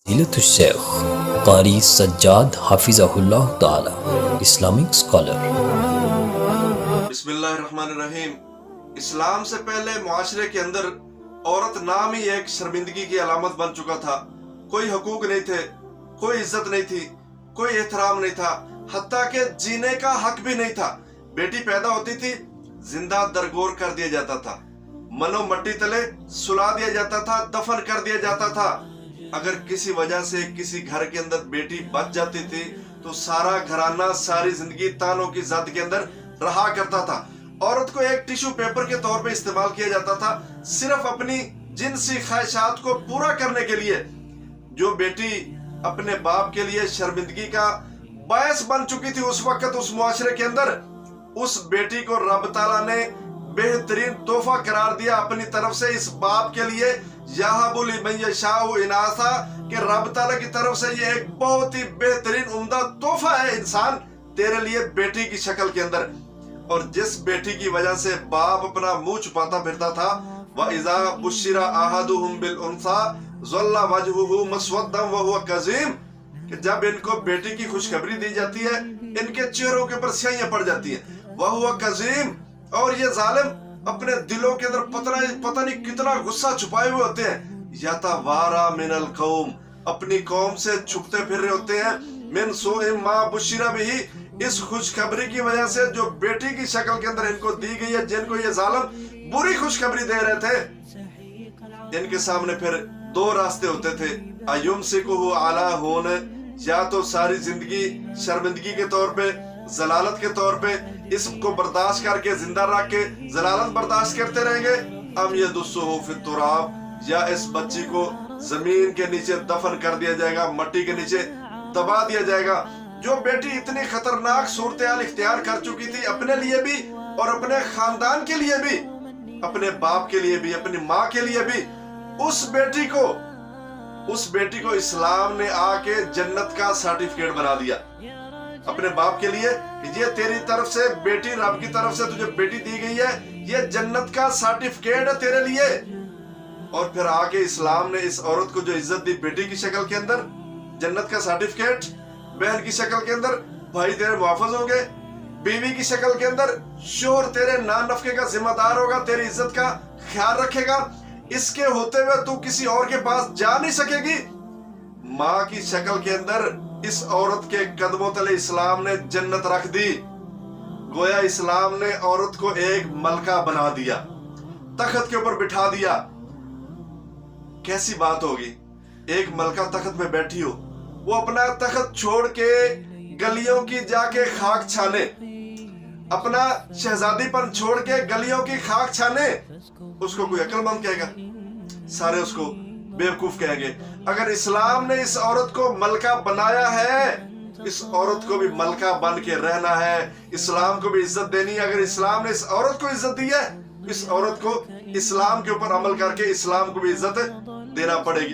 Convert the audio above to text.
فضیلۃ الشیخ قاری سجاد حافظہ اللہ تعالی Islamic scholar. بسم اللہ الرحمن الرحیم۔ اسلام سے پہلے معاشرے کے اندر عورت نام ہی ایک شرمندگی کی علامت بن چکا تھا۔ کوئی حقوق نہیں تھے، کوئی عزت نہیں تھی، کوئی احترام نہیں تھا، حتیٰ کہ جینے کا حق بھی نہیں تھا۔ بیٹی پیدا ہوتی تھی، زندہ درگور کر دیا جاتا تھا، منو مٹی تلے سلا دیا جاتا تھا، دفن کر دیا جاتا تھا۔ اگر کسی وجہ سے کسی گھر کے اندر بیٹی بچ جاتی تھی تو سارا گھرانہ ساری زندگی تانوں کی زد کے اندر رہا کرتا تھا۔ عورت کو ایک ٹیشو پیپر کے طور پہ استعمال کیا جاتا تھا، صرف اپنی جنسی خواہشات کو پورا کرنے کے لیے۔ جو بیٹی اپنے باپ کے لیے شرمندگی کا باعث بن چکی تھی اس وقت اس معاشرے کے اندر، اس بیٹی کو رب تعالیٰ نے بہترین تحفہ قرار دیا اپنی طرف سے اس باپ کے لیے، یَہَبُ لِمَن یَشَاءُ إِنَاثًا، کہ رب تعالیٰ کی طرف سے یہ ایک بہت ہی بہترین عمدہ تحفہ ہے انسان تیرے لیے بیٹی کی شکل کے اندر۔ اور جس بیٹی کی وجہ سے باپ اپنا منہ چھپاتا پھرتا تھا، وَإِذَا بُشِّرَ أَحَدُهُم بِالْأُنثىٰ ظَلَّ وَجْهُهُ مُسْوَدًّا وَهُوَ كَظِيمٌ، کہ جب ان کو بیٹی کی خوشخبری دی جاتی ہے ان کے چہروں کے اوپر سیاہیاں پڑ جاتی ہیں، وَهُوَ كَظِيمٌ، اور یہ ظالم اپنے دلوں کے اندر پتہ نہیں کتنا غصہ چھپائے ہوئے ہوتے ہیں۔ یَتَوَارَىٰ مِنَ الْقَوْمِ، اپنی قوم سے چھپتے پھر رہے ہوتے ہیں، مِن سُوءِ مَا بُشِّرَ بِهِ، اس خوشخبری کی وجہ سے جو بیٹی کی شکل کے اندر ان کو دی گئی ہے، جن کو یہ ظالم بری خوشخبری دے رہے تھے۔ ان کے سامنے پھر دو راستے ہوتے تھے، أَيُمْسِكُهُ عَلَىٰ هُونٍ، یا تو ساری زندگی شرمندگی کے طور پہ، ذلالت کے طور پہ اس کو برداشت کر کے زندہ رکھ کے ذلالت برداشت کرتے رہیں گے، ام يَدُسُّهُ فِي التُّرَابِ، یا اس بچی کو زمین کے نیچے دفن کر دیا جائے گا، مٹی کے نیچے دبا دیا جائے گا۔ جو بیٹی اتنی خطرناک صورتحال اختیار کر چکی تھی اپنے لیے بھی اور اپنے خاندان کے لیے بھی، اپنے باپ کے لیے بھی، اپنی ماں کے لیے بھی، اس بیٹی کو اسلام نے آ کے جنت کا سرٹیفکیٹ بنا دیا اپنے باپ کے لیے، کہ یہ تیری طرف سے بیٹی، رب کی طرف سے تجھے بیٹی دی گئی ہے، یہ جنت کا سرٹیفکیٹ ہے تیرے لیے۔ اور پھر آ کے اسلام نے اس عورت کو جو عزت دی بیٹی کی شکل کے اندر، جنت کا سرٹیفکیٹ، بہن کی شکل کے اندر بھائی تیرے محافظ ہوں گے، بیوی کی شکل کے اندر شوہر تیرے نان نفقے کا ذمہ دار ہوگا، تیری عزت کا خیال رکھے گا، اس کے ہوتے ہوئے تو کسی اور کے پاس جا نہیں سکے گی۔ ماں کی شکل کے اندر اس عورت کے قدموں تلے اسلام نے جنت رکھ دی۔ گویا اسلام نے عورت کو ایک ملکہ بنا دیا، تخت کے اوپر بٹھا دیا۔ کیسی بات ہوگی، ایک ملکہ تخت میں بیٹھی ہو، وہ اپنا تخت چھوڑ کے گلیوں کی جا کے خاک چھانے، اپنا شہزادی پن چھوڑ کے گلیوں کی خاک چھانے، اس کو کوئی عقل مند کہے گا؟ سارے اس کو بیوقوف کہیں گے۔ اگر اسلام نے اس عورت کو ملکہ بنایا ہے، اس عورت کو بھی ملکہ بن کے رہنا ہے، اسلام کو بھی عزت دینی ہے۔ اگر اسلام نے اس عورت کو عزت دی ہے، اس عورت کو اسلام کے اوپر عمل کر کے اسلام کو بھی عزت دینا پڑے گی۔